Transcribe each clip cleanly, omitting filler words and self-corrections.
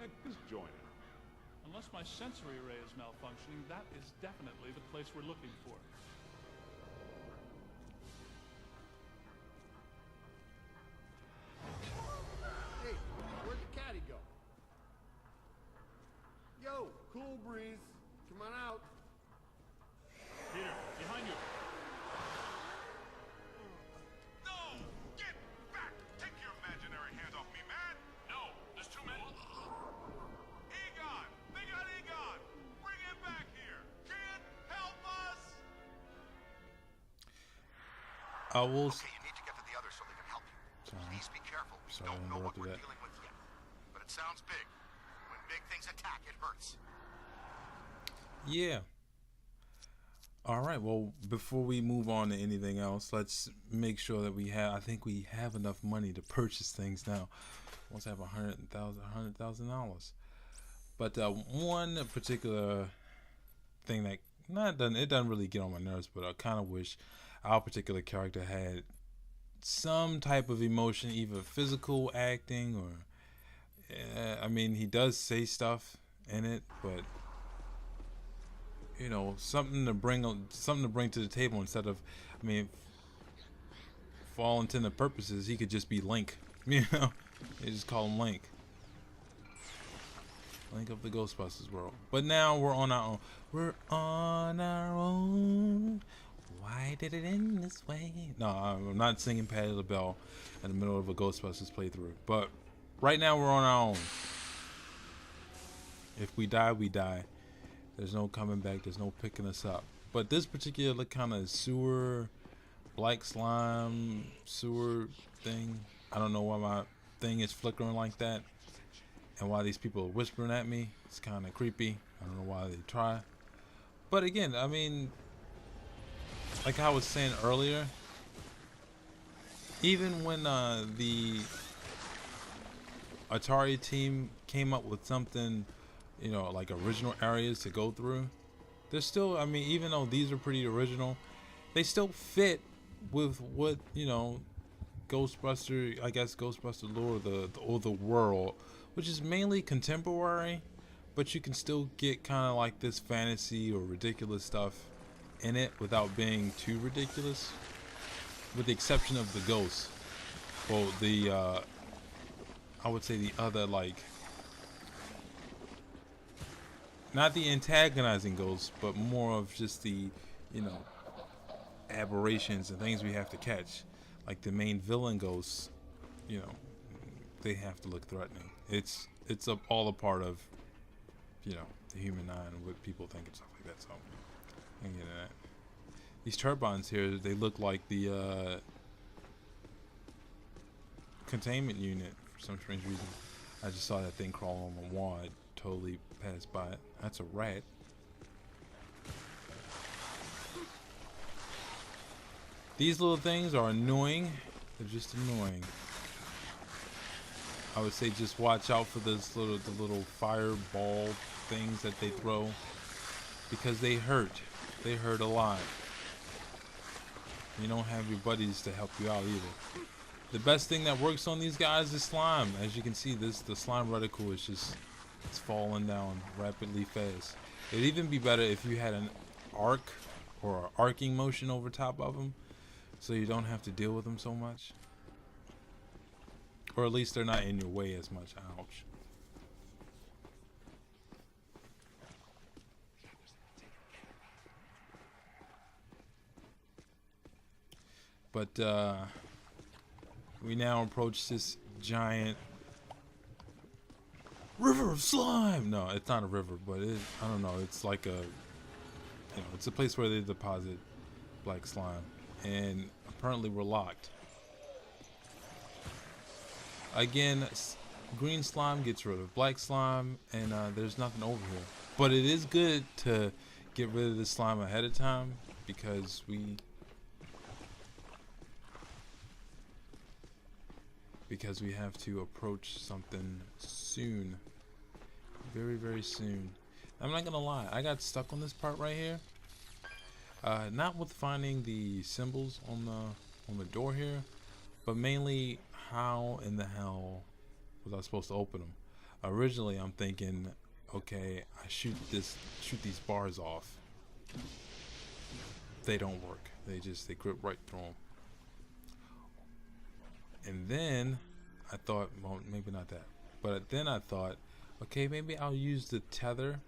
like disjointed. Unless my sensory array is malfunctioning, that is definitely the place we're looking for. Hey, where'd the caddy go? Yo, cool breeze. Come on out. Peter, behind you. No! Get back! Take your imaginary hands off me, man! No, there's too many. Egon! They got Egon! Bring him back here! Kid, help us! I will. Okay, you need to get to the others so they can help you. Sorry. Please be careful. We Sorry, I don't know what interrupted we're that. dealing with yet. But it sounds big. When big things attack, it hurts. Yeah. All right. Well, before we move on to anything else, let's make sure that we have. I think we have enough money to purchase things now. Once I have $100,000. But one particular thing that it doesn't really get on my nerves, but I kind of wish our particular character had some type of emotion, either physical acting or. I mean, he does say stuff in it, but. You know, something to bring to the table instead of, I mean, for all intents and purposes, he could just be Link. You know, they just call him Link. Link of the Ghostbusters world. But now we're on our own. We're on our own. Why did it end this way? No, I'm not singing Patti LaBelle in the middle of a Ghostbusters playthrough. But right now we're on our own. If we die, we die. There's no coming back. There's no picking us up. But this particular kind of sewer, black slime, sewer thing. I don't know why my thing is flickering like that. And why these people are whispering at me. It's kind of creepy. I don't know why they try. But again, I mean, like I was saying earlier, even when the Atari team came up with something, you know, like original areas to go through, there's still, I mean, even though these are pretty original, they still fit with what, you know, Ghostbuster, I guess Ghostbuster lore, the world, which is mainly contemporary, but you can still get kind of like this fantasy or ridiculous stuff in it without being too ridiculous, with the exception of the ghosts. Well, the I would say the other, like, not the antagonizing ghosts, but more of just the, you know, aberrations and things we have to catch. Like the main villain ghosts, you know, they have to look threatening. It's all a part of, you know, the human eye and what people think and stuff like that. So I get that. These turbines here, they look like the containment unit for some strange reason. I just saw that thing crawl on the wall. I totally passed by it. That's a rat. These little things are annoying. They're just annoying. I would say just watch out for the little fireball things that they throw, because they hurt. They hurt a lot. You don't have your buddies to help you out either. The best thing that works on these guys is slime. As you can see, the slime reticle is just, it's falling down rapidly fast. It'd even be better if you had an arc or an arcing motion over top of them, so you don't have to deal with them so much. Or at least they're not in your way as much. Ouch. But we now approach this giant river of slime. No, it's not a river, but I don't know. It's like a, you know, it's a place where they deposit black slime, and apparently we're locked. Again, green slime gets rid of black slime, and there's nothing over here. But it is good to get rid of the slime ahead of time, because we have to approach something soon. Very, very soon. I'm not gonna lie, I got stuck on this part right here. Not with finding the symbols on the door here, but mainly how in the hell was I supposed to open them? Originally, I'm thinking, okay, I shoot these bars off. They don't work. They grip right through them. And then I thought, well, maybe not that. But then I thought, okay, maybe I'll use the tether,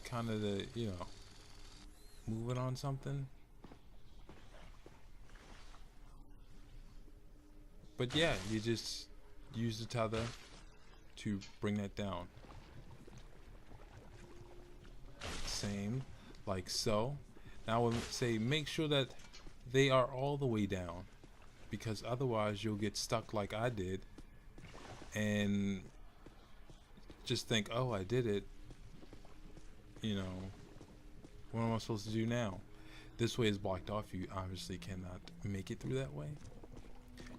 kind of to, you know, move it on something. But yeah, you just use the tether to bring that down. Same, like so. Now I would say make sure that they are all the way down, because otherwise you'll get stuck like I did and just think, oh, I did it, you know, what am I supposed to do now? This way is blocked off. You obviously cannot make it through that way.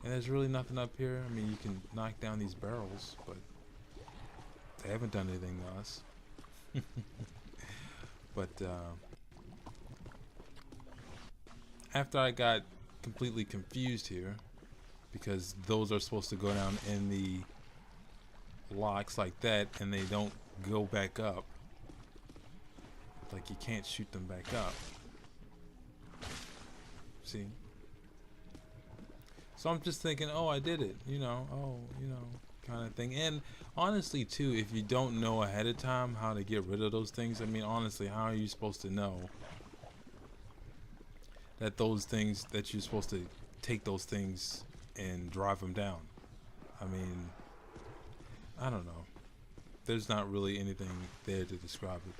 And there's really nothing up here. I mean, you can knock down these barrels, but they haven't done anything to us. But after I got completely confused here, because those are supposed to go down in the locks like that, and they don't go back up. Like, you can't shoot them back up. See? So I'm just thinking, oh, I did it, you know, oh, you know, kind of thing. And honestly, too, if you don't know ahead of time how to get rid of those things, I mean, honestly, how are you supposed to know that those things, that you're supposed to take those things and drive them down? I mean, I don't know. There's not really anything there to describe it.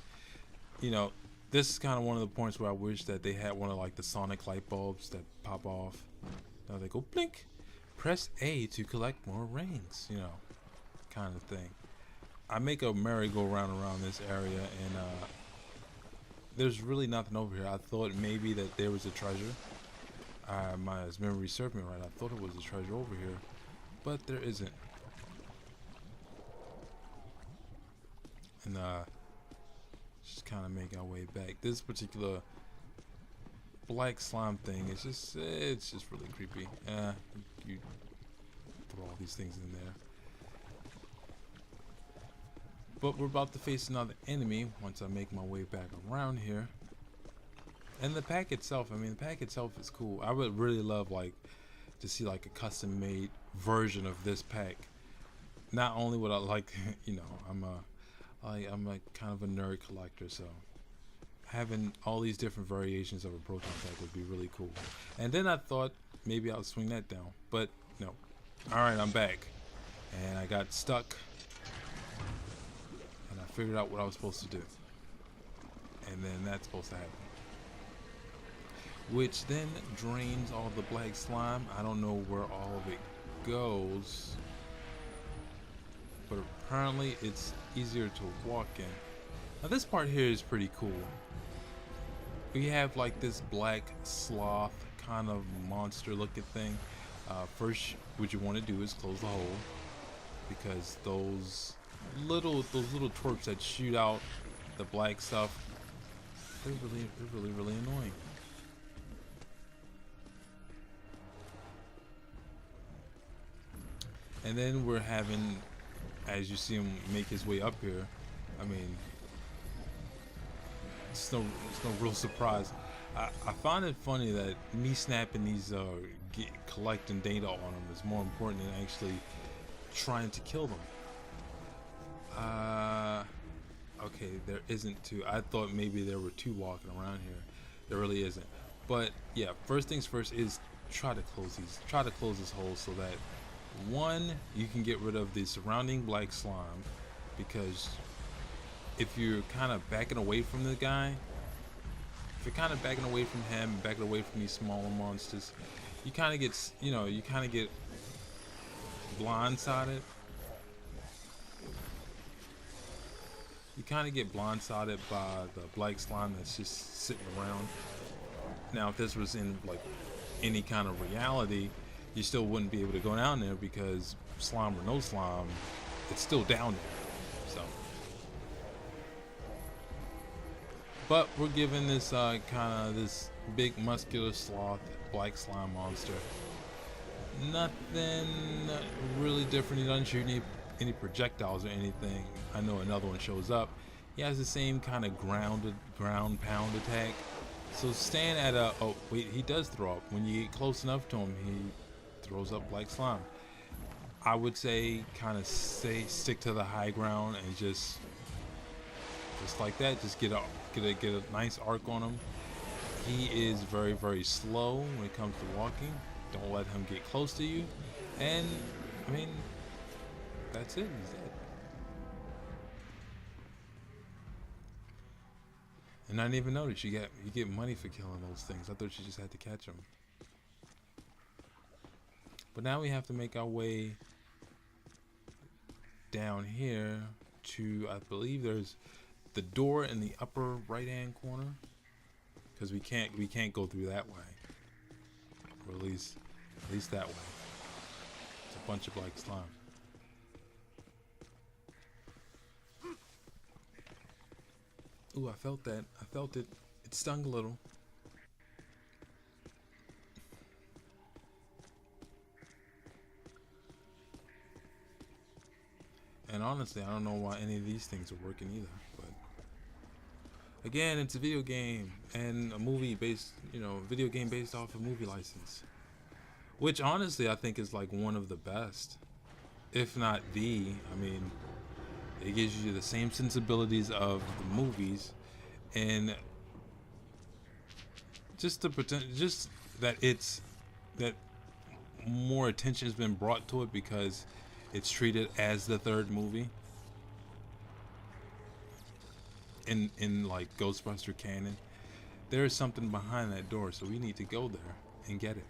You know, this is kind of one of the points where I wish that they had one of like the sonic light bulbs that pop off. Now they go blink. Press A to collect more rings, you know, kind of thing. I make a merry-go-round around this area, and there's really nothing over here. I thought maybe that there was a treasure. My memory served me right. I thought it was a treasure over here, but there isn't. And just kind of make our way back. This particular black slime thing is just, it's just really creepy. You throw all these things in there. But we're about to face another enemy once I make my way back around here. And the pack itself, I mean, the pack itself is cool. I would really love like to see like a custom made version of this pack. Not only would I like, you know, I'm a kind of a nerd collector, so having all these different variations of a proton pack would be really cool. And then I thought maybe I'll swing that down, but no. Alright, I'm back. And I got stuck. And I figured out what I was supposed to do. And then that's supposed to happen. Which then drains all the black slime. I don't know where all of it goes. But apparently it's easier to walk in. Now this part here is pretty cool. We have like this black sloth kind of monster looking thing. First, what you want to do is close the hole, because those little twerps that shoot out the black stuff, they're really annoying. And then we're having, as you see him make his way up here, I mean, it's no real surprise. I find it funny that me snapping these, collecting data on them is more important than actually trying to kill them. Okay, there isn't two. I thought maybe there were two walking around here. There really isn't. But yeah, first things first is try to close this hole so that, one, you can get rid of the surrounding black slime, because if you're kind of backing away from the guy, if you're kind of backing away from him, backing away from these smaller monsters, you kind of get, you know, you kind of get blindsided. You kind of get blindsided by the black slime that's just sitting around. Now, if this was in like any kind of reality, you still wouldn't be able to go down there, because slime or no slime, it's still down there. So, but we're given this kind of this big muscular sloth black slime monster. Nothing really different. He doesn't shoot any any projectiles or anything, I know another one shows up. He has the same kind of ground pound attack. So stand at a, oh wait, he does throw up. When you get close enough to him, he throws up like slime. I would say kind of stick to the high ground and just like that, just get a nice arc on him. He is very slow when it comes to walking. Don't let him get close to you. And I mean, that's it. He's dead. And I didn't even notice you get money for killing those things. I thought you just had to catch them. But now we have to make our way down here to, I believe there's the door in the upper right hand corner, because we can't go through that way, or at least that way. It's a bunch of black slime. Ooh, I felt that. I felt it. It stung a little. And honestly, I don't know why any of these things are working either. But again, it's a video game and a movie based, video game based off a movie license. Which honestly, I think is like one of the best, if not the. I mean, it gives you the same sensibilities of the movies, and just that more attention has been brought to it because it's treated as the third movie in like Ghostbuster canon. There is something behind that door, so we need to go there and get it.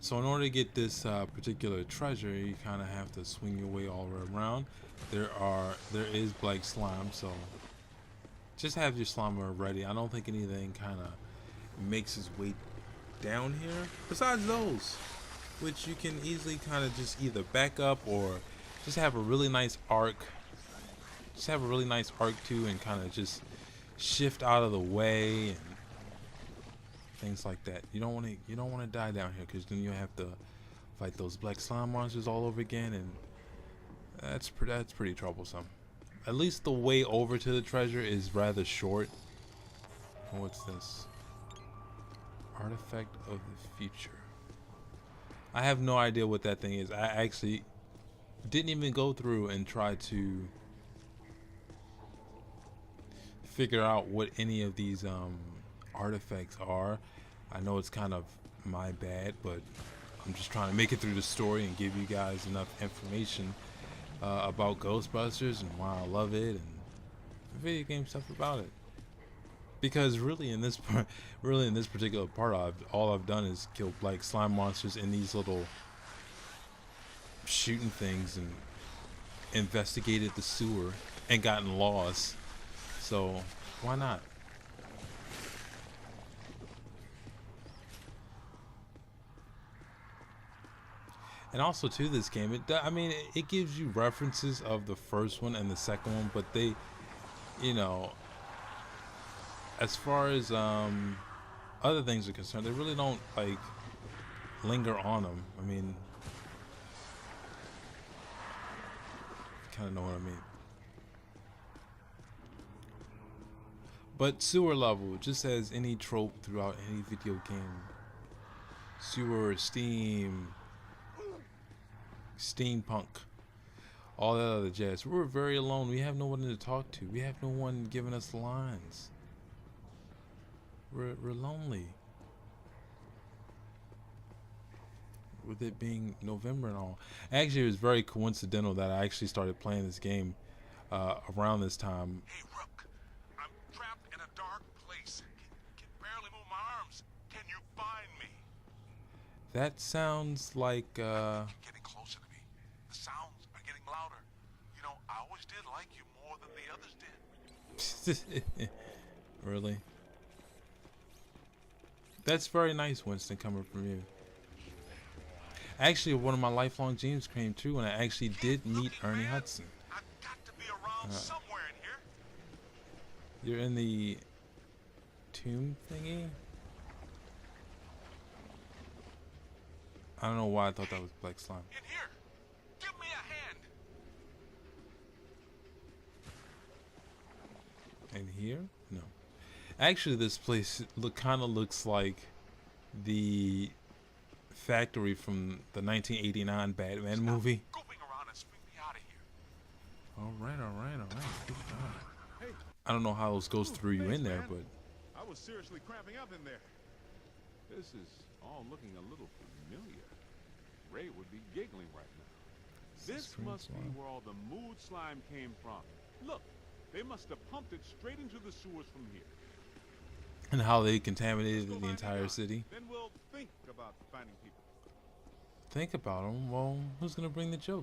So in order to get this particular treasure, you kind of have to swing your way all the way around. There is black slime, so just have your slimer ready. I don't think anything kind of makes its way down here besides those, which you can easily kind of just either back up or just have a really nice arc. Just have a really nice arc too, and kind of just shift out of the way and things like that. You don't want to die down here, because then you have to fight those black slime monsters all over again, and that's pretty troublesome. At least the way over to the treasure is rather short. What's this? Artifact of the future. I have no idea what that thing is. I actually didn't even go through and try to figure out what any of these artifacts are. I know it's kind of my bad, but I'm just trying to make it through the story and give you guys enough information about Ghostbusters and why I love it and video game stuff about it. Because really in this particular part, all I've done is kill black slime monsters in these little shooting things and investigated the sewer and gotten lost. So why not? And also to this game, it gives you references of the first one and the second one, but they, as far as other things are concerned, they really don't like linger on them. I mean, kind of know what I mean. But sewer level, just as any trope throughout any video game. Sewer, steampunk, all that other jazz. We're very alone. We have no one to talk to. We have no one giving us lines. We're lonely. With it being November and all. Actually, it was very coincidental that I actually started playing this game around this time. Hey, Rook, I'm trapped in a dark place. Can barely move my arms. Can you find me? That sounds like Keep getting closer to me. The sounds are getting louder. I always did like you more than the others did. Really? That's very nice, Winston, coming from you. Actually, one of my lifelong dreams came true when I actually did meet Ernie Hudson. I've got to be around somewhere in here. You're in the tomb thingy. I don't know why I thought that was black slime. In here! Give me a hand! In here? No. Actually, this place kind of looks like the factory from the 1989 Batman movie. Goofing around and swing me out of here. All right. Good job. I don't know how those ghosts threw you in there, but I was seriously cramping up in there. This is all looking a little familiar. Ray would be giggling right now. This must be where all the mood slime came from. Look, they must have pumped it straight into the sewers from here. and how they contaminated the entire city. Then we'll think about finding people. Think about them. Well, who's gonna bring the joke?